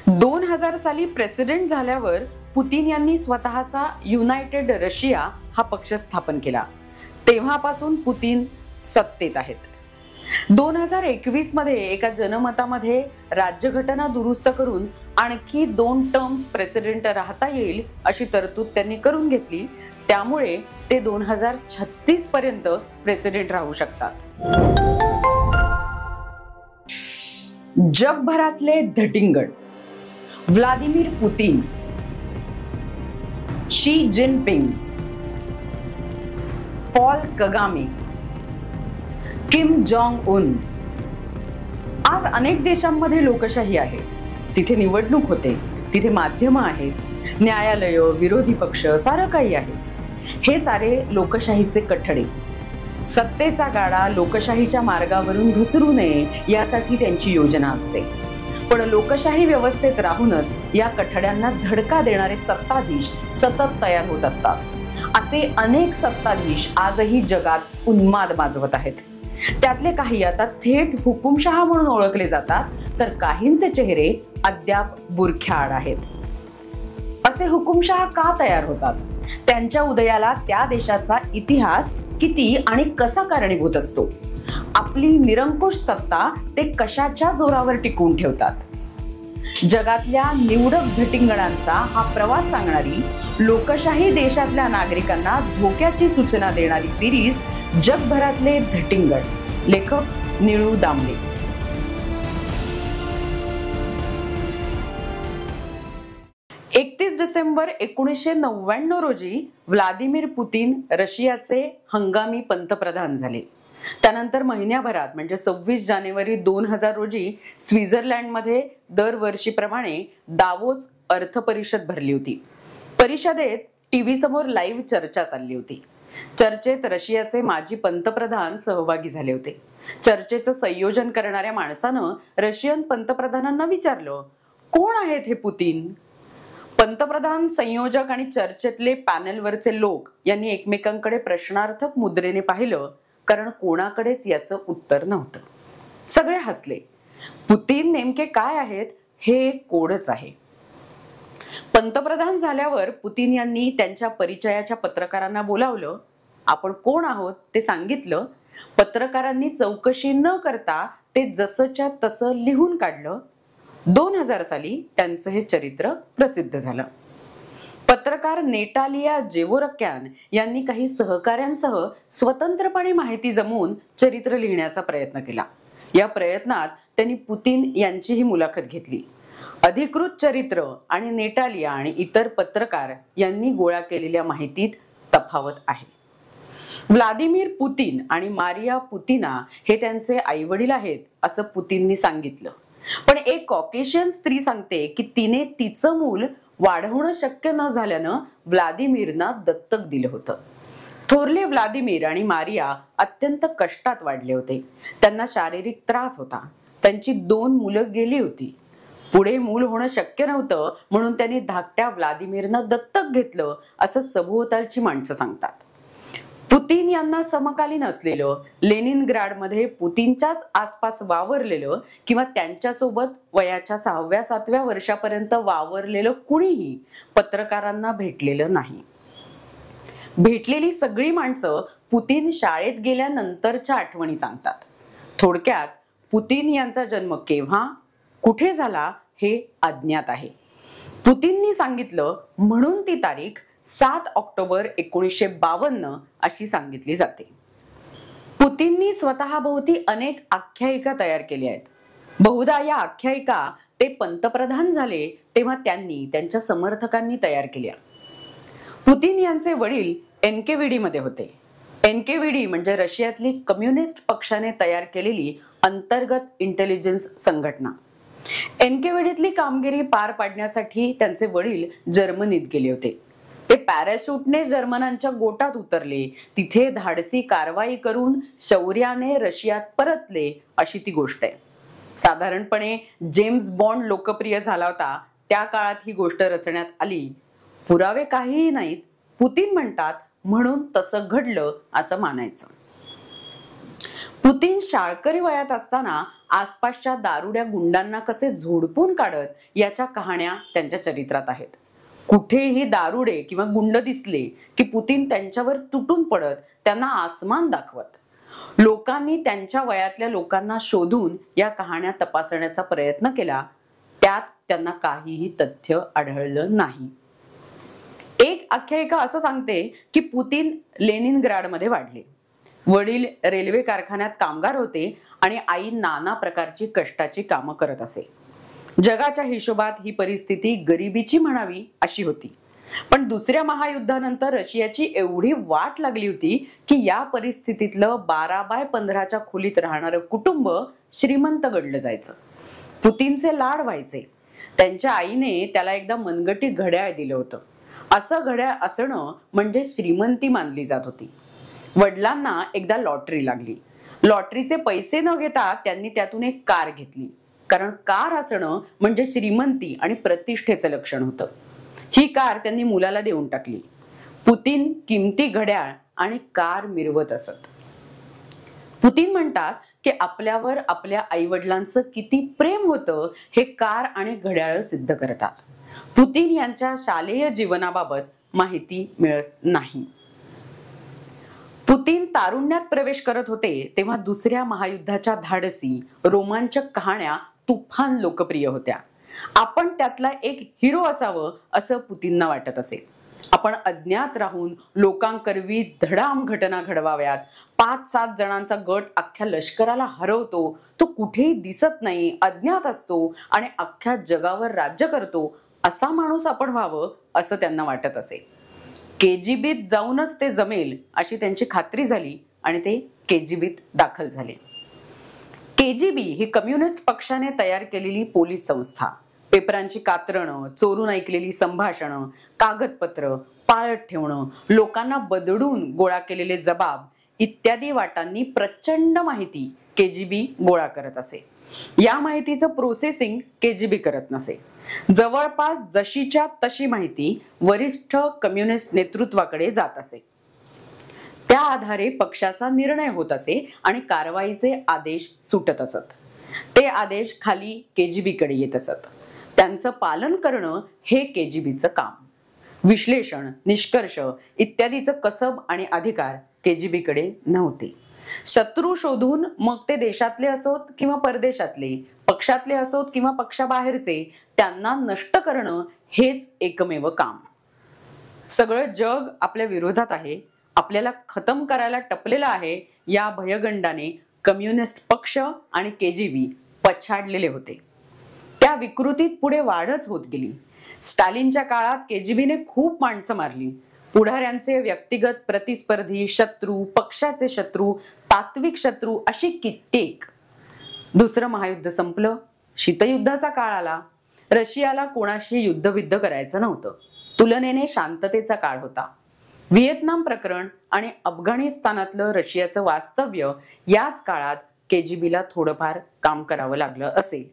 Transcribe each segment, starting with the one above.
2000 साली प्रेसिडेंट झाल्यावर पुतीन यांनी स्वतःचा युनायटेड रशिया हा पक्ष स्थापन केला. तेव्हापासून पुतीन सत्तेत आहेत. 2021 मध्ये एका जनमतामध्ये राज्यघटना दुरुस्त करून आणखी 2 टर्म्स प्रेसिडेंट राहता येईल अशी तरतूद त्यांनी करून घेतली. त्यामुळे ते 2036 पर्यंत प्रेसिडेंट राहू शकतात. जगभरातले धटिंगड Vladimir Putin, Xi Jinping, Paul Kagame, Kim Jong Un. आज अनेक देशांमध्ये लोकशाही आहे. तिथे निवडणूक होते, तिथे माध्यम आहेत, न्यायालय, विरोधी पक्ष, सारं काही आहे. हे सारे लोकशाहीचे कठडे. सत्तेचा गाडा लोकशाहीच्या मार्गावरून घसरू नये यासाठी त्यांची योजना असते. पण लोकशाही व्यवस्थेत राहूनच या कठड्यांना धडका देणारे सत्ताधीश सतत तयार होत असतात. असे अनेक सत्ताधीश आजही जगात उन्माद माजवत आहेत. त्यातले काही आता थेट हुकुमशहा म्हणून ओळखले जातात, तर काहींचे चेहरे अद्याप बुरख्याआड आहेत. असे हुकुमशहा का तयार होतात? त्यांच्या उदयाला त्या देशाचा इतिहास किती आणि कसा कारणीभूत असतो? आपली निरंकुश सत्ता ते कशाच्या जोरावर टिकवून ठेवतात? जगातल्या निवडक धटिंगणांचा हा प्रवास सांगणारी, लोकशाही देशातल्या नागरिकांना धोक्याची सूचना देणारी सिरीज जगभरातले धटिंगड. लेखक निळू दामले. डिसेंबर 1999 रोजी व्लादिमीर पुतीन रशियाचे हंगामी पंतप्रधान झाले. त्यानंतर महिन्याभरात म्हणजे 26 जानेवारी 2000 रोजी स्वित्झर्लंडमध्ये दरवर्षीप्रमाणे दावोस अर्थ परिषद भरली होती. परिषदेत टीव्ही समोर लाईव्ह चर्चा चालली होती. चर्चेत रशियाचे माजी पंतप्रधान सहभागी झाले होते. चर्चेचं संयोजन करणाऱ्या माणसानं रशियन पंतप्रधानांना विचारलं, कोण आहेत हे पुतीन? पंतप्रधान, संयोजक आणि चर्चेतले पॅनेलवरचे लोक यांनी एकमेकांकडे प्रश्नार्थक मुद्रेने पाहिलं, कारण कोणाकडेच याचं उत्तर नव्हतं. सगळे हसले. पुतीन नेमके काय आहेत हे एक कोडच आहे. पंतप्रधान झाल्यावर पुतीन यांनी त्यांच्या परिचयाच्या पत्रकारांना बोलावलं. आपण कोण आहोत ते सांगितलं. पत्रकारांनी चौकशी न करता ते जसंच्या तसं लिहून काढलं. 2000 साली त्यांचं हे चरित्र प्रसिद्ध झालं. पत्रकार नेटालिया जेवोरक्यान यांनी काही सहकाऱ्यांसह स्वतंत्रपणे माहिती जमवून चरित्र लिहिण्याचा प्रयत्न केला. या प्रयत्नात त्यांनी पुतीन यांचीही मुलाखत घेतली. अधिकृत चरित्र आणि नेटालिया आणि इतर पत्रकार यांनी गोळा केलेल्या माहितीत तफावत आहे. व्लादिमीर पुतीन आणि मारिया पुतिना हे त्यांचे आईवडील आहेत असं पुतीननी सांगितलं. पण एक कॉकेशियन स्त्री सांगते की तिने तिचं मूल वाढवणं शक्य न झाल्यानं व्लादिमीरना दत्तक दिलं होतं. थोरले व्लादिमीर आणि मारिया अत्यंत कष्टात वाढले होते. त्यांना शारीरिक त्रास होता. त्यांची 2 मुलं गेली होती. पुढे मूल होणं शक्य नव्हतं, म्हणून त्यांनी धाकट्या व्लादिमीरना दत्तक घेतलं असं सभोवतालची माणसं सांगतात. पुतीन यांना समकालीन असलेलं, लेनिनग्राडमध्ये पुतीनच्याच आसपास वावरलेलं किंवा त्यांच्यासोबत वयाच्या 6व्या-7व्या वर्षापर्यंत वावरलेलं कुणीही पत्रकारांना भेटलेलं नाही. भेटलेली सगळी माणसं पुतीन शाळेत गेल्यानंतरच्या आठवणी सांगतात. थोडक्यात पुतीन यांचा जन्म केव्हा, कुठे झाला हे अज्ञात आहे. पुतीननी सांगितलं म्हणून ती तारीख 7 ऑक्टोबर 1952 अशी सांगितली जाते. पुतीननी स्वतःभोवती अनेक आख्यायिका तयार केल्या आहेत. बहुधा या आख्यायिका ते पंतप्रधान झाले तेव्हा त्यांनी त्यांच्या समर्थकांनी तयार केल्या. पुतीन यांचे वडील एनकेव्हीडी मध्ये होते. एनकेव्हीडी म्हणजे रशियातली कम्युनिस्ट पक्षाने तयार केलेली अंतर्गत इंटेलिजन्स संघटना. एनकेव्हीडीतली कामगिरी पार पाडण्यासाठी त्यांचे वडील जर्मनीत गेले होते. ते पॅराशूटने जर्मनांच्या गोटात उतरले. तिथे धाडसी कारवाई करून शौर्याने रशियात परतले अशी ती गोष्ट आहे. साधारणपणे जेम्स बॉन्ड लोकप्रिय झाला होता त्या काळात ही गोष्ट रचण्यात आली. पुरावे काहीही नाहीत. पुतीन म्हणतात म्हणून तसं घडलं असं मानायचं. पुतीन शाळकरी वयात असताना आसपासच्या दारुड्या गुंडांना कसे झोडपून काढत याच्या कहाण्या त्यांच्या चरित्रात आहेत. कुठेही दारुडे किंवा गुंड दिसले की पुतीन त्यांच्यावर तुटून पडत त्यांना आसमान दाखवत. लोकांनी त्यांच्या वयातल्या लोकांना शोधून या कहाण्या तपासण्याचा प्रयत्न केला. त्यात त्यांना काहीही तथ्य आढळलं नाही. एक आख्यायिका असं सांगते की पुतीन लेनिनग्राडमध्ये वाढले. वडील रेल्वे कारखान्यात कामगार होते आणि आई नाना प्रकारची कष्टाची कामं करत असे. जगाच्या हिशोबात ही परिस्थिती गरिबीची म्हणावी अशी होती. पण दुसऱ्या महायुद्धानंतर रशियाची एवढी वाट लागली होती की या परिस्थितीतलं 12x15च्या खोलीत राहणारं कुटुंब श्रीमंत गणलं जायचं. पुतीनचे लाड व्हायचे. त्यांच्या आईने त्याला एकदा मनगटी घड्याळ दिलं होतं. असं घड्याळ असणं म्हणजे श्रीमंती मानली जात होती. वडिलांना एकदा लॉटरी लागली. लॉटरीचे पैसे न घेता त्यांनी त्यातून एक कार घेतली, कारण कार असणं म्हणजे श्रीमंती आणि प्रतिष्ठेचं लक्षण होतं. ही कार त्यांनी मुलाला देऊन टाकली. पुतीन किमती घड्याळ आणि कार मिरवत असत. पुतीन म्हणतात की आपल्यावर आपल्या आई वडिलांचं किती प्रेम होतं हे कार आणि घड्याळ सिद्ध करतात. पुतीन यांच्या शालेय जीवनाबाबत माहिती मिळत नाही. पुतीन तारुण्यात प्रवेश करत होते तेव्हा दुसऱ्या महायुद्धाच्या धाडसी रोमांचक कहाण्या तुफान लोकप्रिय होत्या. आपण त्यातला एक हिरो असावं असं पुतीनना वाटत असे. आपण अज्ञात राहून लोकांकरवी धडाम घटना घडवाव्यात. 5-7 जणांचा गट अख्ख्या लष्कराला हरवतो. तो कुठेही दिसत नाही, अज्ञात असतो आणि अख्ख्या जगावर राज्य करतो. असा माणूस आपण व्हावं असं त्यांना वाटत असे. केजीबीत जाऊनच ते जमेल अशी त्यांची खात्री झाली आणि ते केजीबीत दाखल झाले. केजीबी ही कम्युनिस्ट पक्षाने तयार केलेली पोलीस संस्था. पेपरांची कात्रणं, चोरून ऐकलेली संभाषणं, कागदपत्र पाळत ठेवणं, लोकांना बदडून गोळा केलेले जबाब इत्यादी वाटांनी प्रचंड माहिती केजीबी गोळा करत असे. या माहितीचं प्रोसेसिंग केजीबी करत नसे. जवळपास जशीच्या तशी माहिती वरिष्ठ कम्युनिस्ट नेतृत्वाकडे जात असे. त्या आधारे पक्षाचा निर्णय होत असे आणि कारवाईचे आदेश सुटत असत. ते आदेश खाली केजीबीकडे येत असत. त्यांचं पालन करणं हे केजीबीचं काम. विश्लेषण, निष्कर्ष इत्यादीचं कसब आणि अधिकार केजीबीकडे नव्हते. शत्रू शोधून, मग ते देशातले असोत किंवा परदेशातले, पक्षातले असोत किंवा पक्षाबाहेरचे, त्यांना नष्ट करणं हेच एकमेव काम. सगळं जग आपल्या विरोधात आहे, आपल्याला खतम करायला टपलेलं आहे या भयगंडाने कम्युनिस्ट पक्ष आणि केजीबी पछाडलेले होते. त्या विकृतीत पुढे वाढच होत गेली. स्टालिनच्या काळात केजीबीने खूप माणसं मारली. पुढाऱ्यांचे व्यक्तिगत प्रतिस्पर्धी, शत्रू, पक्षाचे शत्रू, तात्विक शत्रू अशी कित्येक. दुसरं महायुद्ध संपलं. शीतयुद्धाचा काळ आला. रशियाला कोणाशी युद्धविद्ध करायचं नव्हतं. तुलनेने शांततेचा काळ होता. व्हिएतनाम प्रकरण आणि अफगाणिस्तानातलं रशियाचं वास्तव्य याच काळात केजीबीला थोडंफार काम करावं लागलं असेल.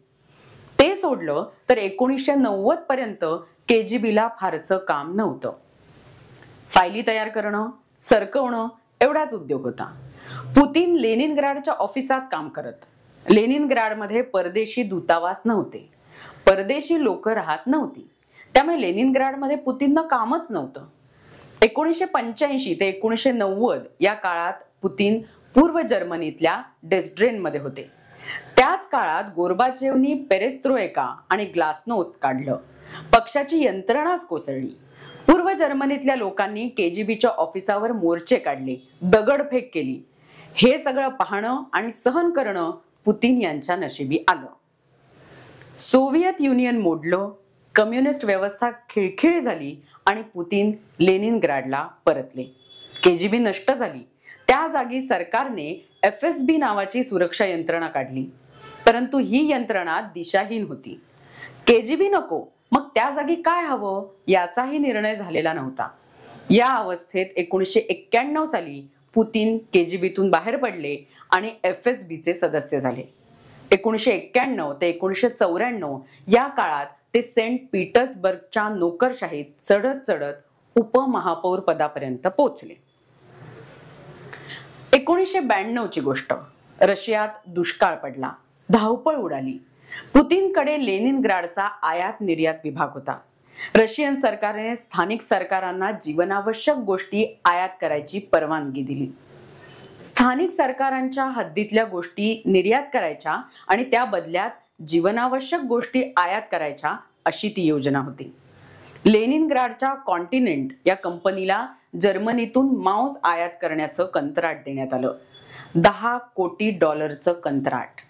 ते सोडलं तर 1990 पर्यंत केजीबीला फारसं काम नव्हतं. फायली तयार करणं, सरकवणं एवढाच उद्योग होता. पुतीन लेनिनग्राडच्या ऑफिसात काम करत. लेनिनग्राडमध्ये परदेशी दूतावास नव्हते. परदेशी लोक राहत नव्हती. त्यामुळे लेनिनग्राडमध्ये पुतीनना कामच नव्हतं. 1985 ते 1990 या काळात पुतीन पूर्व जर्मनीतल्या डेस्ड्रेनमध्ये होते. त्याच काळात गोर्बाचेवनी पेरेस्त्रोयका आणि ग्लासनोस्त काढलं. पक्षाची यंत्रणाच कोसळली. पूर्व जर्मनीतल्या लोकांनी केजीबीच्या ऑफिसावर मोर्चे काढले, दगडफेक केली. हे सगळं पाहणं आणि सहन करणं पुतीन यांच्या नशिबी आलं. Soviet union मोडलं. कम्युनिस्ट व्यवस्था खिळखिळी झाली आणि पुतीन लेनिनग्राडला परतले. केजीबी नष्ट झाली. त्या जागी सरकारने FSB नावाची सुरक्षा यंत्रणा काढली. परंतु ही यंत्रणा दिशाहीन होती. केजीबी नको, मग त्या जागी काय हवं याचाही निर्णय झालेला नव्हता. या अवस्थेत 1991 साली पुतीन केजीबीतून बाहेर पडले आणि FSBचे सदस्य झाले. 1991 ते 1994 या काळात ते सेंट पीटर्सबर्गच्या नोकरशाहीत चढत चढत उपमहापौर पदापर्यंत पोहोचले. 1992 ची गोष्ट. रशियात दुष्काळ पडला, धावपळ उडाली. पुतीनकडे लेनिनग्राडचा आयात निर्यात विभाग होता. रशियन सरकारने स्थानिक सरकारांना जीवनावश्यक गोष्टी आयात करायची परवानगी दिली. स्थानिक सरकारांच्या हद्दीतल्या गोष्टी निर्यात करायच्या आणि त्या बदल्यात जीवनावश्यक गोष्टी आयात करायच्या, अशी ती योजना होती. लेनिनग्राडच्या कॉन्टिनेंट या कंपनीला जर्मनीतून मांस आयात करण्याचं कंत्राट देण्यात आलं. $10 कोटी कंत्राट.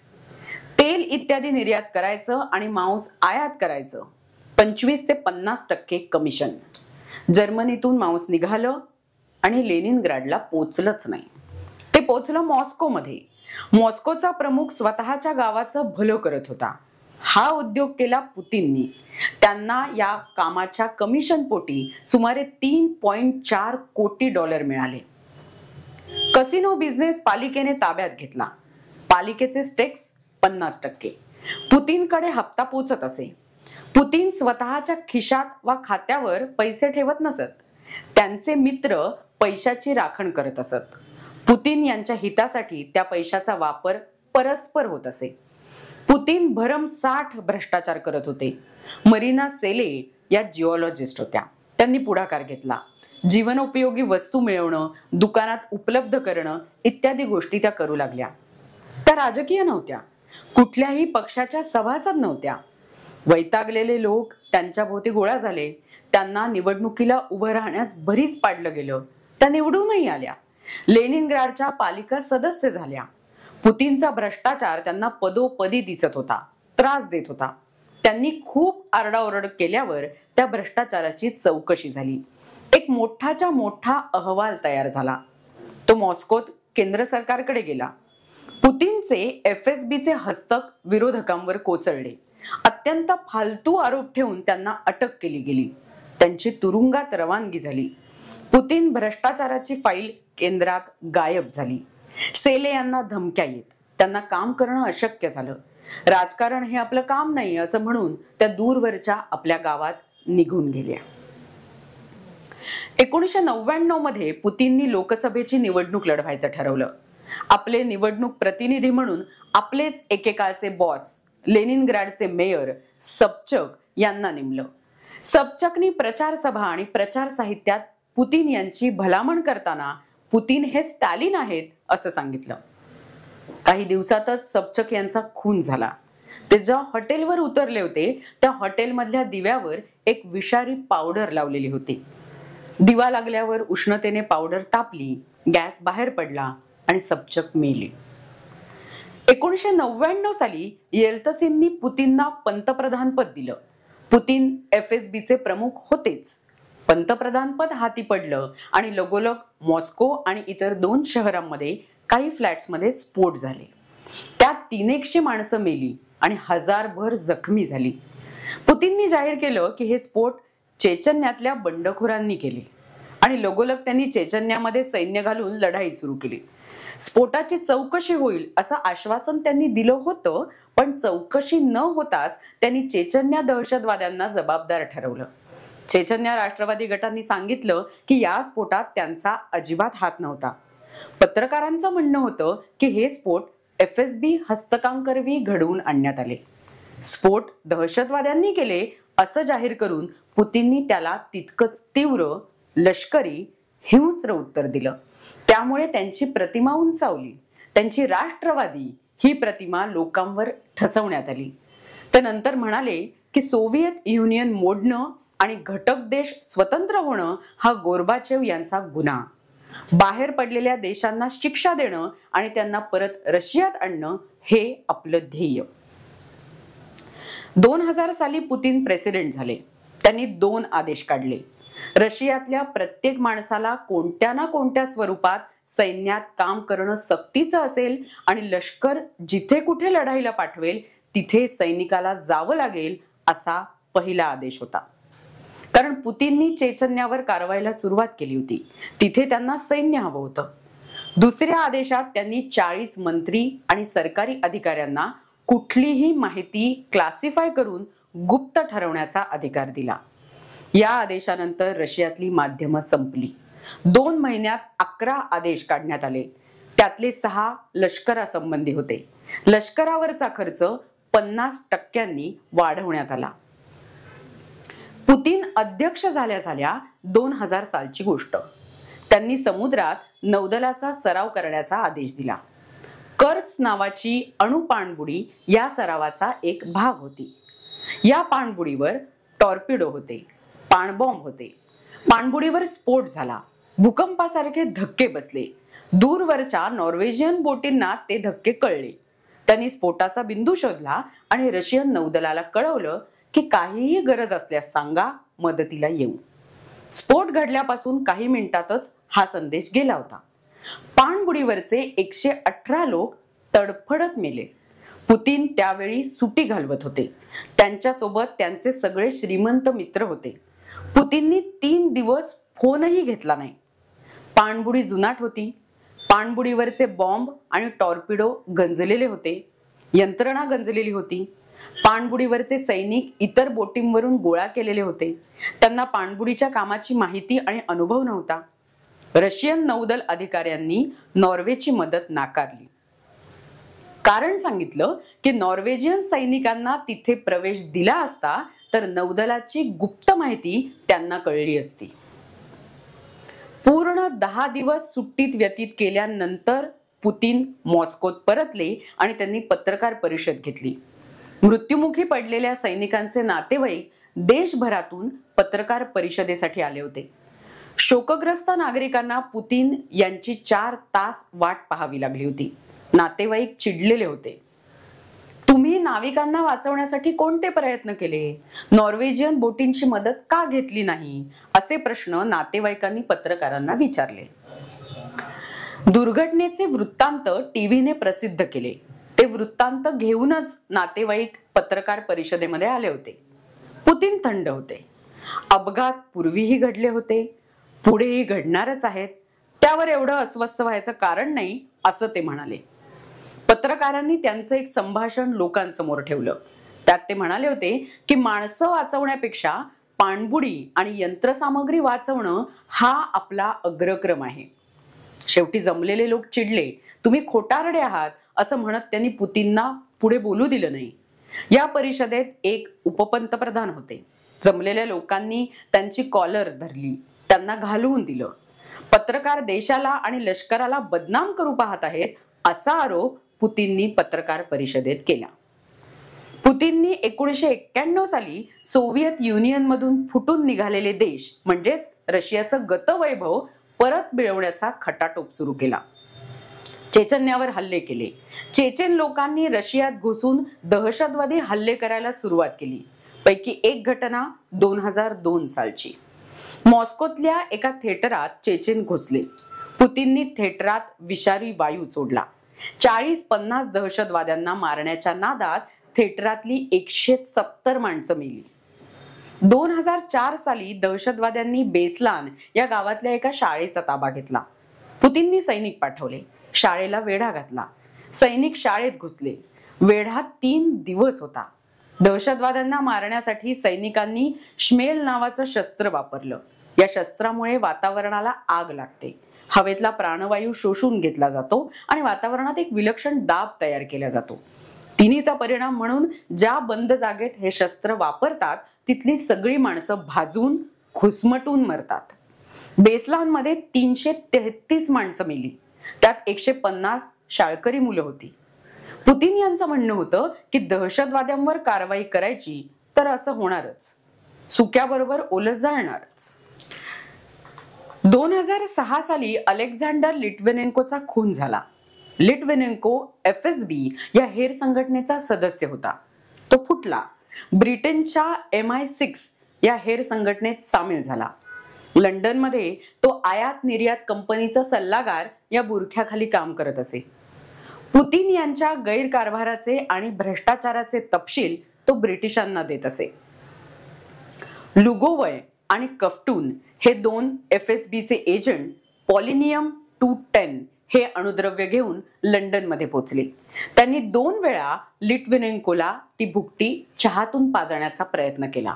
तेल इत्यादी निर्यात करायचं आणि मांस आयात करायचं. 25 ते 50% कमिशन. जर्मनीतून मांस निघालं आणि लेनिनग्राडला पोचलंच नाही. ते पोचलं मॉस्कोमध्ये. मॉस्कोचा प्रमुख स्वतःच्या गावाचं भलं करत होता. हा उद्योग केला पुतीननी. त्यांना या कामाच्या कमिशन पोटी सुमारे $3.4 कोटी मिळाले. कसिनो बिझनेस पालिकेने ताब्यात घेतला. पालिकेचे स्टेक्स 50%. पुतीनकडे हप्ता पोचत असे. पुतीन स्वतःच्या खिशात वा खात्यावर पैसे ठेवत नसत. त्यांचे मित्र पैशाची राखण करत असत. पुतीन यांच्या हितासाठी त्या पैशाचा वापर परस्पर होत असे. पुतीन भरमसाठ भ्रष्टाचार करत होते. मरीना सेले या जिओलॉजिस्ट होत्या. त्यांनी पुढाकार घेतला. जीवनोपयोगी वस्तू मिळवणं, दुकानात उपलब्ध करणं इत्यादी गोष्टी त्या करू लागल्या. त्या राजकीय नव्हत्या, कुठल्याही पक्षाच्या सभासद नव्हत्या. वैतागलेले लोक त्यांच्या भोवती गोळा झाले. त्यांना निवडणुकीला उभं राहण्यास भरीस पाडलं गेलं. त्या निवडूनही आल्या. लेनिनग्राडच्या पालिका सदस्य झाल्या. पुतीनचा भ्रष्टाचार त्यांना पदोपदी दिसत होता, त्रास देत होता. त्यांनी खूप आरडाओरड केल्यावर त्या भ्रष्टाचाराची चौकशी झाली. एक मोठाच्या मोठा अहवाल तयार झाला. तो मॉस्कोत केंद्र सरकारकडे गेला. पुतीनचे FSBचे हस्तक विरोधकांवर कोसळले. अत्यंत फालतू आरोप ठेवून त्यांना अटक केली गेली. त्यांची तुरुंगात रवानगी झाली. पुतीन भ्रष्टाचाराची फाईल केंद्रात गायब झाली. सेले यांना धमक्या येत. त्यांना काम करणं अशक्य झालं. राजकारण हे आपलं काम नाही असं म्हणून त्या दूरवरच्या आपल्या गावात निघून गेल्या. 1999 मध्ये पुतीननी लोकसभेची निवडणूक लढवायचं ठरवलं. आपले निवडणूक प्रतिनिधी म्हणून आपलेच एकेकाळचे बॉस, लेनिनग्राडचे मेयर सबचक यांना नेमलं. सबचकनी प्रचार सभा आणि प्रचार साहित्यात पुतीन यांची भलामण करताना पुतीन हे स्टॅलिन आहेत असं सांगितलं. काही दिवसातच सबचक यांचा खून झाला. ते ज्या हॉटेलवर उतरले होते त्या हॉटेलमधल्या दिव्यावर एक विषारी पावडर लावलेली होती. दिवा लागल्यावर उष्णतेने पावडर तापली, गॅस बाहेर पडला आणि सबचक मेली. 1999 साली येल्तसिननी पुतीनना पंतप्रधानपद दिलं. पुतीन FSBचे प्रमुख होतेच. पंतप्रधानपद हाती पडलं आणि लगोलग मॉस्को आणि इतर 2 शहरांमध्ये काही फ्लॅट्समध्ये स्फोट झाले. त्यात 300 माणसं मेली आणि हजारभर जखमी झाली. पुतीननी जाहीर केलं की हे स्फोट चेचन्यातल्या बंडखोरांनी केले आणि लगोलग त्यांनी चेचन्यामध्ये सैन्य घालून लढाई सुरू केली. स्फोटाची चौकशी होईल असं आश्वासन त्यांनी दिलं होतं, पण चौकशी न होताच त्यांनी चेचन्या दहशतवाद्यांना जबाबदार ठरवलं. चेचन्या राष्ट्रवादी गटांनी सांगितलं की या स्फोटात त्यांचा अजिबात हात नव्हता. पत्रकारांचं म्हणणं होतं की हे स्फोट FSB हस्तकांकरवी घडवून आणण्यात आले. स्फोट दहशतवाद्यांनी केले असं जाहीर करून पुतीननी त्याला तितकंच तीव्र लष्करी हिंस्र उत्तर दिलं. त्यामुळे त्यांची प्रतिमा उंचावली. त्यांची राष्ट्रवादी ही प्रतिमा लोकांवर ठसवण्यात आली. ते नंतर म्हणाले की सोव्हिएत युनियन मोडणं आणि घटक देश स्वतंत्र होणं हा गोर्बाचेव यांचा गुन्हा. बाहेर पडलेल्या देशांना शिक्षा देणं आणि त्यांना परत रशियात आणणं हे आपलं ध्येय. 2000 साली पुतीन प्रेसिडेंट झाले. त्यांनी 2 आदेश काढले. रशियातल्या प्रत्येक माणसाला कोणत्या ना कोणत्या स्वरूपात सैन्यात काम करणं सक्तीचं असेल आणि लष्कर जिथे कुठे लढाईला पाठवेल तिथे सैनिकाला जावं लागेल असा पहिला आदेश होता. कारण पुतीननी चेचन्यावर कारवाईला सुरुवात केली होती. तिथे त्यांना सैन्य हवं होतं. दुसऱ्या आदेशात त्यांनी 40 मंत्री आणि सरकारी अधिकाऱ्यांना कुठलीही माहिती क्लासिफाय करून गुप्त ठरवण्याचा अधिकार दिला. या आदेशानंतर रशियातली माध्यमं संपली. 2 महिन्यात 11 आदेश काढण्यात आले. त्यातले 6 लष्करासंबंधी होते. लष्करावरचा खर्च 50% वाढवण्यात आला. पुतीन अध्यक्ष झाल्या झाल्या 2000 सालची गोष्ट. त्यांनी समुद्रात नौदलाचा सराव करण्याचा आदेश दिला. कर्क्स नावाची अणुपाणबुडी या सरावाचा एक भाग होती. या पाणबुडीवर टॉर्पिडो होते, पाणबॉम्ब होते. पाणबुडीवर स्फोट झाला. भूकंपासारखे धक्के बसले. दूरवरच्या नॉर्वेजियन बोटींना ते धक्के कळले. त्यांनी स्फोटाचा बिंदू शोधला आणि रशियन नौदलाला कळवलं की काहीही गरज असल्यास सांगा, मदतीला येऊ. स्फोट घडल्यापासून काही मिनिटातच हा संदेश गेला होता. पाणबुडीवरचे 118 लोक तडफडत मेले. पुतीन त्यावेळी सुटी घालवत होते. त्यांच्यासोबत त्यांचे सगळे श्रीमंत मित्र होते. पुतीननी 3 दिवस फोनही घेतला नाही. पाणबुडी जुनाट होती. पाणबुडीवरचे बॉम्ब आणि टॉर्पिडो गंजलेले होते. यंत्रणा गंजलेली होती. पाणबुडीवरचे सैनिक इतर बोटींवरून गोळा केलेले होते. त्यांना पाणबुडीच्या कामाची माहिती आणि अनुभव नव्हता. रशियन नौदल अधिकाऱ्यांनी नॉर्वेची मदत नाकारली. कारण सांगितलं की नॉर्वेजियन सैनिकांना तिथे प्रवेश दिला असता तर नौदलाची गुप्त माहिती त्यांना कळली असती. पूर्ण 10 दिवस सुट्टीत व्यतीत केल्यानंतर पुतीन मॉस्कोत परतले आणि त्यांनी पत्रकार परिषद घेतली. मृत्युमुखी पडलेल्या सैनिकांचे नातेवाईक देशभरातून पत्रकार परिषदेसाठी आले होते. शोकग्रस्त नागरिकांना पुतीन यांची 4 तास वाट पाहावी लागली होती. नातेवाईक चिडलेले होते. तुम्ही नाविकांना वाचवण्यासाठी कोणते प्रयत्न केले? नॉर्वेजियन बोटींची मदत का घेतली नाही? असे प्रश्न नातेवाईकांनी पत्रकारांना विचारले. दुर्घटनेचे वृत्तांत टीव्हीने प्रसिद्ध केले. ते वृत्तांत घेऊनच नातेवाईक पत्रकार परिषदेमध्ये आले होते. पुतीन थंड होते. अपघात पूर्वीही घडले होते, पुढेही घडणारच आहेत. त्यावर एवढं अस्वस्थ व्हायचं कारण नाही, असं ते म्हणाले. पत्रकारांनी त्यांचं एक संभाषण लोकांसमोर ठेवलं. त्यात ते म्हणाले होते की माणसं वाचवण्यापेक्षा पाणबुडी आणि यंत्रसामग्री वाचवणं हा आपला अग्रक्रम आहे. शेवटी जमलेले लोक चिडले. तुम्ही खोटारडे आहात असं म्हणत त्यांनी पुतीनना पुढे बोलू दिलं नाही. या परिषदेत एक उपपंतप्रधान होते. जमलेल्या लोकांनी त्यांची कॉलर धरली, त्यांना घालवून दिलं. पत्रकार देशाला आणि लष्कराला बदनाम करू पाहत आहेत असा आरोप पुतीननी पत्रकार परिषदेत केला. पुतीननी 1991 साली सोव्हिएत युनियन मधून फुटून निघालेले देश म्हणजेच रशियाचं गतवैभव परत मिळवण्याचा खटाटोप सुरू केला. चेचन्यावर हल्ले केले. चेचेन लोकांनी रशियात घुसून दहशतवादी हल्ले करायला सुरुवात केली. पैकी एक घटना 2002 सालची. मॉस्कोतल्या एका थिएटरात चेचेन घुसले. पुतीननी थिएटरात विषारी वायू सोडला. 40-50 दहशतवाद्यांना मारण्याच्या नादात थिएटरातली 170 माणसं मेली. 2004 साली दहशतवाद्यांनी बेसलान या गावातल्या एका शाळेचा ताबा घेतला. पुतीननी सैनिक पाठवले. शाळेला वेढा घातला. सैनिक शाळेत घुसले. वेढा 3 दिवस होता. दहशतवाद्यांना मारण्यासाठी सैनिकांनी श्मेल नावाचं शस्त्र वापरलं. या शस्त्रामुळे वातावरणाला आग लागते. हवेतला प्राणवायू शोषून घेतला जातो आणि वातावरणात एक विलक्षण दाब तयार केला जातो. तिन्हीचा परिणाम म्हणून ज्या बंद जागेत हे शस्त्र वापरतात तिथली सगळी माणसं भाजून घुसमटून मरतात. बेसलान मध्ये 333 माणसं मेली. त्यात 150 शाळकरी मुलं होती. पुतीन यांचं म्हणणं होतं की दहशतवाद्यांवर कारवाई करायची तर असं होणारच, सुक्याबरोबर ओलं जाळणारच. 2006 साली अलेक्झांडर लिट्विनेन्कोचा खून झाला. लिट्विनेन्को FSB या हेर संघटनेचा सदस्य होता. तो फुटला. ब्रिटनच्या MI6 या हेर संघटनेत सामील झाला. लंडनमध्ये तो आयात निर्यात कंपनीचा सल्लागार या बुरख्याखाली काम करत असे. पुतीन यांच्या गैरकारभाराचे आणि भ्रष्टाचाराचे तपशील तो ब्रिटिशांना देत असे. लुगोवय आणि कफ्टून हे 2 FSBचे एजंट पॉलिनियम 210 हे अणुद्रव्य घेऊन लंडनमध्ये पोहोचले. त्यांनी 2 वेळा लिट्विनेन्कोला ती भुकटी चहातून पाजण्याचा प्रयत्न केला.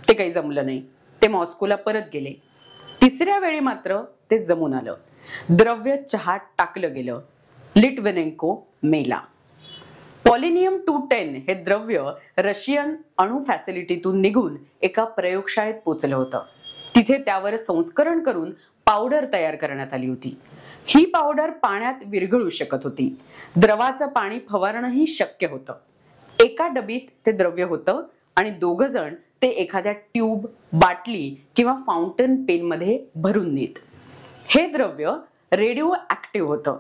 ते काही जमलं नाही. ते मॉस्कोला परत गेले. 3ऱ्या वेळी मात्र ते जमून आलं. द्रव्य चहात टाकलं गेलं लिटविनेंको मेला. पॉलिनियम 210 हे द्रव्य रशियन अणु फॅसिलिटीतून निघून एका प्रयोगशाळेत पोचलं होतं. तिथे त्यावर संस्करण करून पावडर तयार करण्यात आली होती. ही पावडर पाण्यात विरघळू शकत होती. द्रवाचं पाणी फवारणंही शक्य होतं. एका डबीत ते द्रव्य होतं आणि दोघ जण ते एखाद्या ट्यूब, बाटली किंवा फाउंटन पेन मध्ये भरून नेत. हे द्रव्य रेडिओ ऍक्टिव्ह होतं.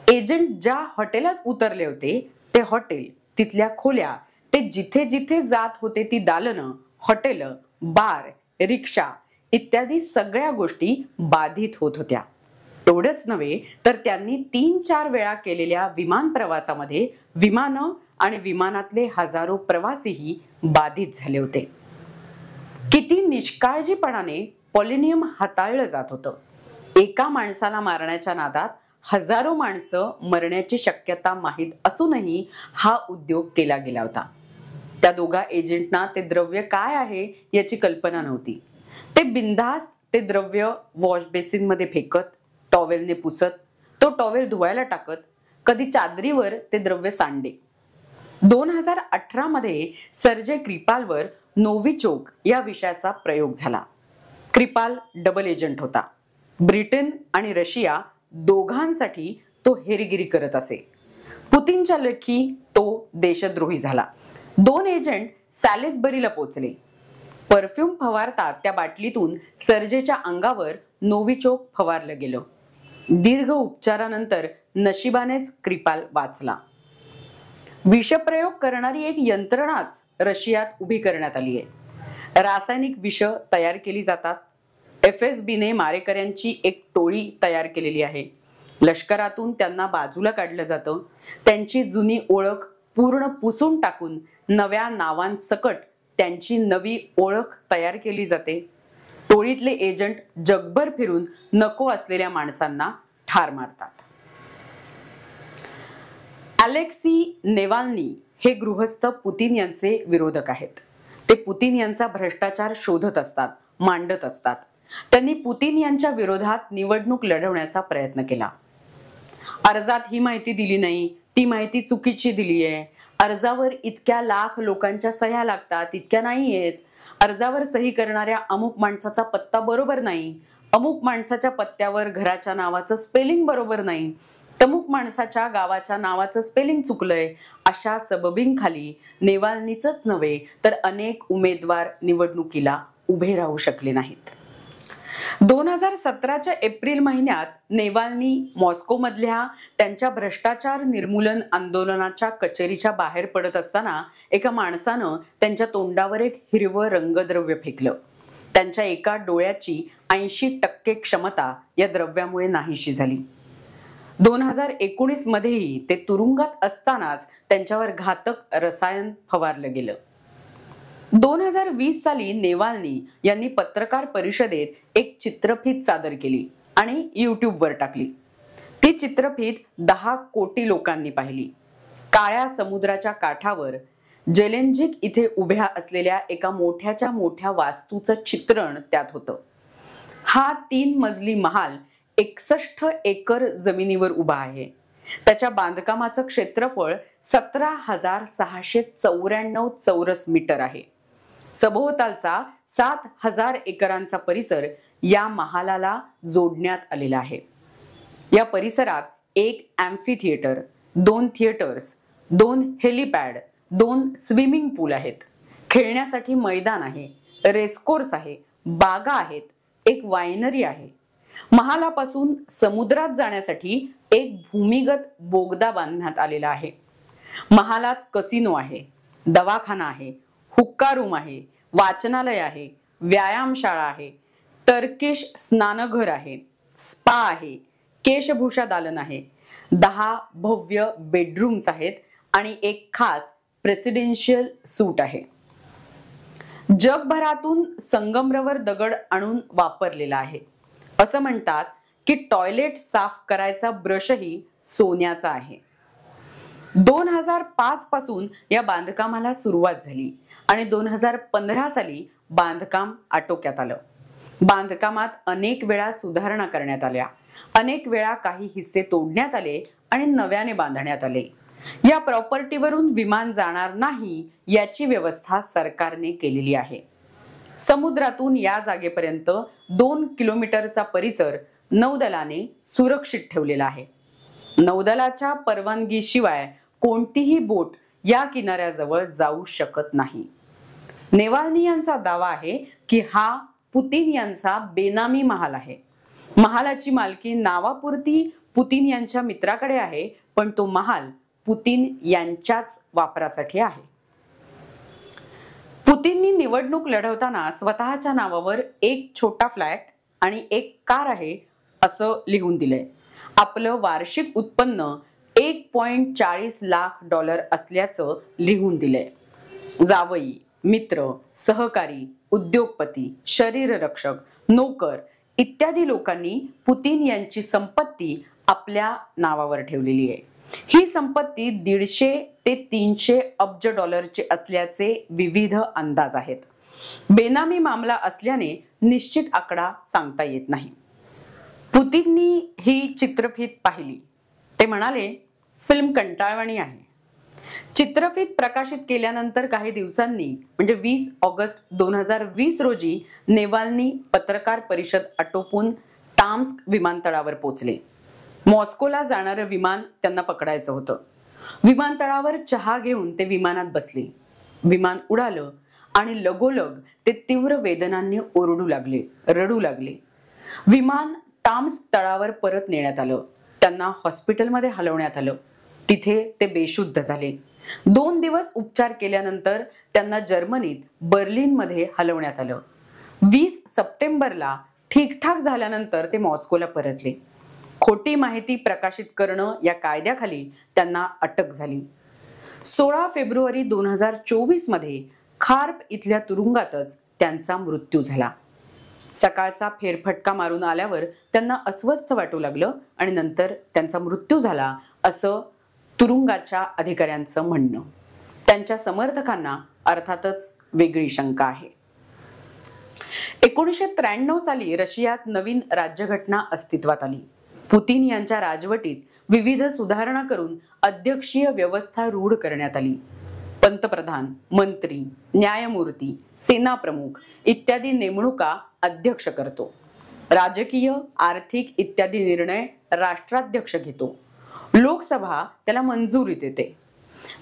एजंट ज्या हॉटेलात उतरले होते ते हॉटेल, तिथल्या खोल्या, ते जिथे जिथे जात होते ती दालनं, हॉटेल, बार, रिक्षा इत्यादी सगळ्या गोष्टी बाधित होत होत्या. एवढंच नव्हे तर त्यांनी 3-4 वेळा केलेल्या विमान प्रवासामध्ये विमानं आणि विमानातले हजारो प्रवासीही बाधित झाले होते. किती निष्काळजीपणाने पॉलिनियम हाताळलं जात होतं. एका माणसाला मारण्याच्या नादात हजारो माणसं मरण्याची शक्यता माहीत असूनही हा उद्योग केला गेला होता. त्या दोघा एजंटना ते द्रव्य काय आहे याची कल्पना नव्हती. ते बिनधास्त ते द्रव्य वॉश बेसिन मध्ये फेकत, टॉवेलने पुसत, तो टॉवेल धुवायला टाकत, कधी चादरीवर ते द्रव्य सांडे. 2018 मध्ये सर्जे क्रिपालवर नोविचोक या विषयाचा प्रयोग झाला. क्रिपाल डबल एजंट होता. ब्रिटन आणि रशिया दोघांसाठी तो हेरगिरी करत असे. पुतीनच्या लेखी तो देशद्रोही झाला. 2 एजंट सॅलिसबरीला पोहोचले. परफ्यूम फवारतात त्या बाटलीतून सर्जेच्या अंगावर नोविचोक फवारलं गेलं. दीर्घ उपचारानंतर नशिबानेच क्रिपाल वाचला. विषप्रयोग करणारी एक यंत्रणाच रशियात उभी करण्यात आली आहे. रासायनिक विष तयार केली जातात. FSBने मारेकऱ्यांची एक टोळी तयार केलेली आहे. लष्करातून त्यांना बाजूला काढलं जातं. त्यांची जुनी ओळख पूर्ण पुसून टाकून नव्या नावांसकट त्यांची नवी ओळख तयार केली जाते. टोळीतले एजंट जगभर फिरून नको असलेल्या माणसांना ठार मारतात. अलेक्सी नेवाल्नी हे गृहस्थ पुतीन यांचे विरोधक आहेत. ते पुतीन यांचा भ्रष्टाचार शोधत असतात, मांडत असतात. त्यांनी पुतीन यांच्या विरोधात निवडणूक लढवण्याचा प्रयत्न केला. अर्जात ही माहिती दिली नाही, ती माहिती चुकीची दिली आहे. अर्जावर इतक्या लाख लोकांच्या सह्या लागतात, इतक्या नाही आहेत. अर्जावर सही करणाऱ्या अमुक माणसाचा पत्ता बरोबर नाही. अमुक माणसाच्या पत्त्यावर घराच्या नावाचं स्पेलिंग बरोबर नाही. तमुक माणसाच्या गावाच्या नावाचं स्पेलिंग चुकलंय. अशा सबबींखाली नेवाल्नीचंच नव्हे तर अनेक उमेदवार निवडणुकीला उभे राहू शकले नाहीत. 2017च्या एप्रिल महिन्यात नेवाल्नी मॉस्को मधल्या त्यांच्या भ्रष्टाचार निर्मूलन आंदोलनाच्या कचेरीच्या बाहेर पडत असताना एका माणसानं त्यांच्या तोंडावर एक हिरवं रंगद्रव्य फेकलं. त्यांच्या एका डोळ्याची 80% क्षमता या द्रव्यामुळे नाहीशी झाली. 2019 मध्येही ते तुरुंगात असतानाच त्यांच्यावर घातक रसायन फवारलं गेलं. 2020 साली नेवाल्नी यांनी पत्रकार परिषदेत एक चित्रफीत सादर केली आणि युट्यूबवर टाकली. ती चित्रफीत 10 कोटी लोकांनी पाहिली. काळ्या समुद्राच्या काठावर जेलेन्झिक इथे उभ्या असलेल्या एका मोठ्याच्या मोठ्या वास्तूचं चित्रण त्यात होतं. हा 3 मजली महाल 61 एकर जमिनीवर उभा आहे. त्याच्या बांधकामाचं क्षेत्रफळ 17,694 चौरस मीटर आहे. सभोवतालचा 7,000 एकरांचा परिसर या महालाला जोडण्यात आलेला आहे. या परिसरात एक amphi theatre, 2 theatres, 2 helipad, 2 swimming पूल आहेत. खेळण्यासाठी मैदान आहे, रेसकोर्स आहे, बागा आहेत, एक वायनरी आहे. महालापासून समुद्रात जाण्यासाठी एक भूमिगत बोगदा बांधण्यात आलेला आहे. महालात कसिनो आहे, दवाखाना आहे, हुक्का रूम आहे, वाचनालय आहे, व्यायामशाळा आहे, टर्किश स्नानघर आहे, स्पा आहे, केशभूषा दालन आहे, 10 भव्य बेडरूम्स आहेत आणि एक खास प्रेसिडेन्शियल सूट आहे. जगभरातून संगमरवर दगड आणून वापरलेला आहे. असं म्हणतात की टॉयलेट साफ करायचा ब्रशही सोन्याचा आहे. 2005 पासून या बांधकामाला सुरुवात झाली आणि 2015 साली बांधकाम आटोक्यात आलं. बांधकामात अनेक वेळा सुधारणा करण्यात आल्या, अनेक वेळा काही हिस्से तोडण्यात आले आणि नव्याने बांधण्यात आले. या प्रॉपर्टीवरून विमान जाणार नाही याची व्यवस्था सरकारने केलेली आहे. समुद्रातून या जागेपर्यंत 2 किलोमीटरचा परिसर नौदलाने सुरक्षित ठेवलेला आहे. नौदलाच्या परवानगीशिवाय कोणतीही बोट या किनाऱ्याजवळ जाऊ शकत नाही. नेवाल्नी यांचा दावा आहे की हा पुतीन यांचा बेनामी महाल आहे. महालाची मालकी नावापुरती पुतीन यांच्या मित्राकडे आहे, पण तो महाल पुतीन यांच्याच वापरासाठी आहे. पुतीननी निवडणूक लढवताना स्वतःच्या नावावर एक छोटा फ्लॅट आणि एक कार आहे असं लिहून दिलंय. आपलं वार्षिक उत्पन्न $1.40 लाख असल्याचं लिहून दिलंय. जावई, मित्र, सहकारी, उद्योगपती, शरीररक्षक, नोकर इत्यादी लोकांनी पुतीन यांची संपत्ती आपल्या नावावर ठेवलेली आहे. ही संपत्ती 150 ते 300 अब्ज डॉलरची असल्याचे विविध अंदाज आहेत. बेनामी मामला असल्याने निश्चित आकडा सांगता येत नाही. पुतीननी ही चित्रफित पाहिली. ते म्हणाले, फिल्म कंटाळवाणी आहे. चित्रफित प्रकाशित केल्यानंतर काही दिवसांनी म्हणजे 20 ऑगस्ट 2020 रोजी नेवाल्नी पत्रकार परिषद आटोपून टाम्स्क विमानतळावर पोहोचले. मॉस्कोला जाणारं विमान त्यांना पकडायचं होतं. विमानतळावर चहा घेऊन ते विमानात बसले. विमान उडालं आणि लगोलग ते तीव्र वेदनांनी ओरडू लागले, रडू लागले. विमान टाम्स्क तळावर परत नेण्यात आलं. त्यांना हॉस्पिटलमध्ये हलवण्यात आलं. तिथे ते बेशुद्ध झाले. 2 दिवस उपचार केल्यानंतर त्यांना जर्मनीत बर्लिनमध्ये हलवण्यात आलं. 20 सप्टेंबरला ठीकठाक झाल्यानंतर ते मॉस्कोला परतले. खोटी माहिती प्रकाशित करणं या कायद्याखाली त्यांना अटक झाली. 16 फेब्रुवारी 2024 मध्ये खार्प इथल्या तुरुंगातच त्यांचा मृत्यू झाला. सकाळचा फेरफटका मारून आल्यावर त्यांना अस्वस्थ वाटू लागलं आणि नंतर त्यांचा मृत्यू झाला असं तुरुंगाच्या अधिकाऱ्यांचं म्हणणं. त्यांच्या समर्थकांना अर्थातच वेगळी शंका आहे. 1993 साली रशियात नवीन राज्यघटना अस्तित्वात आली. पुतीन यांच्या राजवटीत विविध सुधारणा करून अध्यक्षीय व्यवस्था रूढ करण्यात आली. पंतप्रधान, मंत्री, न्यायमूर्ती, सेनाप्रमुख इत्यादी नेमणुका अध्यक्ष करतो. राजकीय, आर्थिक इत्यादी निर्णय राष्ट्राध्यक्ष घेतो. लोकसभा त्याला मंजुरी देते.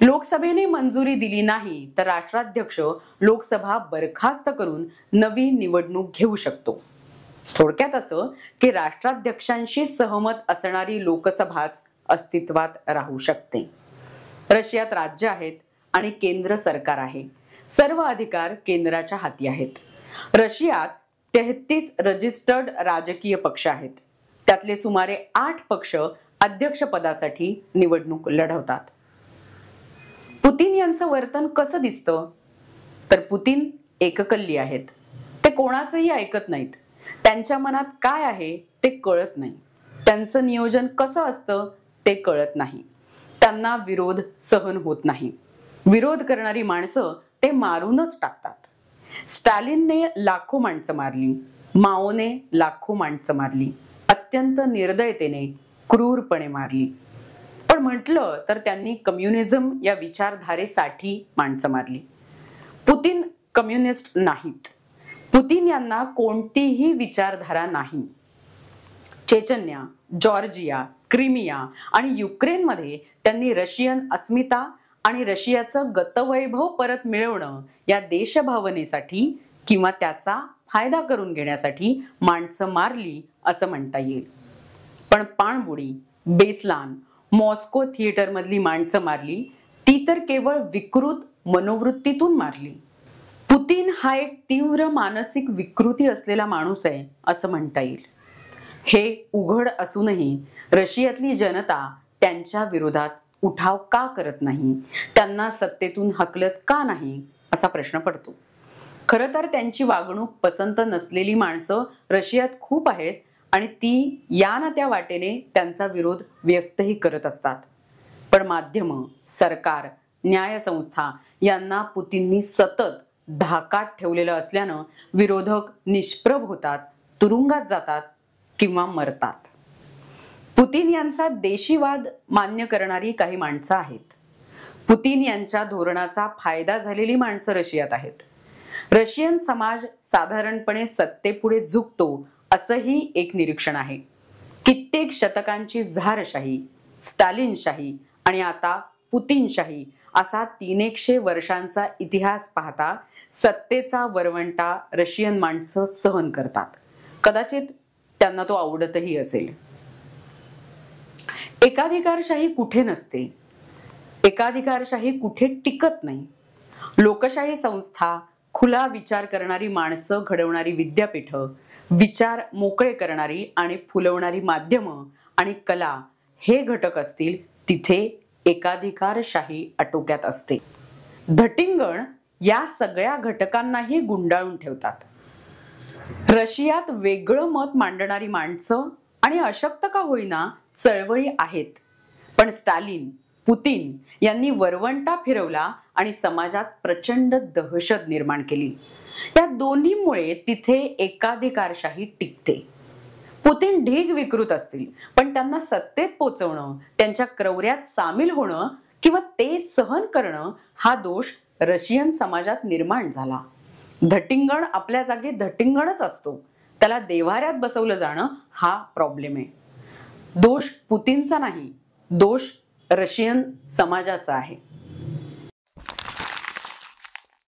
लोकसभेने मंजुरी दिली नाही तर राष्ट्राध्यक्ष लोकसभा बरखास्त करून नवी निवडणूक घेऊ शकतो. थोडक्यात असं की राष्ट्राध्यक्षांशी सहमत असणारी लोकसभाच अस्तित्वात राहू शकते. रशियात राज्य आहेत आणि केंद्र सरकार आहे. सर्व अधिकार केंद्राच्या हाती आहेत. रशियात 33 रजिस्टर्ड राजकीय पक्ष आहेत. त्यातले सुमारे 8 पक्ष अध्यक्षपदासाठी निवडणूक लढवतात. पुतीन यांचं वर्तन कसं दिसतं तर पुतीन एककल्ली आहेत. ते कोणाचंही ऐकत नाहीत. त्यांच्या मनात काय आहे ते कळत नाही. त्यांचं नियोजन कसं असतं ते कळत नाही. त्यांना विरोध सहन होत नाही. विरोध करणारी माणसं ते मारूनच टाकतात. स्टॅलिनने लाखो माणसं मारली. माओने लाखो माणसं मारली. अत्यंत निर्दयतेने, क्रूरपणे मारली. पण म्हटलं तर त्यांनी कम्युनिझम या विचारधारेसाठी माणसं मारली. पुतीन कम्युनिस्ट नाहीत. पुतीन यांना कोणतीही विचारधारा नाही. चेचन्या, जॉर्जिया, क्रिमिया आणि युक्रेनमध्ये त्यांनी रशियन अस्मिता आणि रशियाचं गतवैभव परत मिळवणं या देशभावनेसाठी किंवा त्याचा फायदा करून घेण्यासाठी माणसं मारली असं म्हणता येईल. पण पाणबुडी, बेस्लान, मॉस्को थिएटर मधली माणसं मारली ती तर केवळ विकृत मनोवृत्तीतून मारली. पुतीन हा एक तीव्र मानसिक विकृती असलेला माणूस आहे असं म्हणता येईल. हे उघड असूनही रशियातली जनता त्यांच्या विरोधात उठाव का करत नाही, त्यांना सत्तेतून हकलत का नाही असा प्रश्न पडतो. खरं तर त्यांची वागणूक पसंत नसलेली माणसं रशियात खूप आहेत आणि ती या ना त्या वाटेने त्यांचा विरोध व्यक्तही करत असतात. पण माध्यम, सरकार, न्यायसंस्था यांना पुतीननी सतत धाकात ठेवलेलं असल्यानं विरोधक निष्प्रभ होतात, तुरुंगात जातात किंवा मरतात. पुतीन यांचा देशीवाद मान्य करणारी काही माणसं आहेत. पुतीन यांच्या धोरणाचा फायदा झालेली माणसं रशियात आहेत. रशियन समाज साधारणपणे सत्तेपुढे झुकतो असंही एक निरीक्षण आहे. कित्येक शतकांची झारशाही, स्टालिनशाही आणि आता पुतीनशाही असा 300 वर्षांचा इतिहास पाहता सत्तेचा वरवंटा रशियन माणसं सहन करतात. कदाचित त्यांना तो आवडतही असेल. एकाधिकारशाही कुठे नसते. एकाधिकारशाही कुठे टिकत नाही. लोकशाही संस्था, खुला विचार करणारी माणसं घडवणारी विद्यापीठं, विचार मोकळे करणारी आणि फुलवणारी माध्यमं आणि कला हे घटक असतील तिथे एकाधिकारशाही आटोक्यात असते. धटिंगण या सगळ्या घटकांनाही गुंडाळून ठेवतात. रशियात वेगळं मत मांडणारी माणसं आणि अशक्त का होईना चळवळी आहेत, पण स्टालिन, पुतीन यांनी वरवंटा फिरवला आणि समाजात प्रचंड दहशत निर्माण केली. या दोन्हीमुळे तिथे एकाधिकारशाही टिकते. पुतीन ढीग विकृत असतील, पण त्यांना सत्तेत पोचवणं, त्यांच्या क्रौर्यात सामील होणं किंवा ते सहन करणं हा दोष रशियन समाजात निर्माण झाला. धटिंगण आपल्या जागी धटिंगणच असतो. त्याला देव्हाऱ्यात बसवलं जाणं हा प्रॉब्लेम आहे. दोष पुतीनचा नाही, दोष रशियन समाजाचा आहे.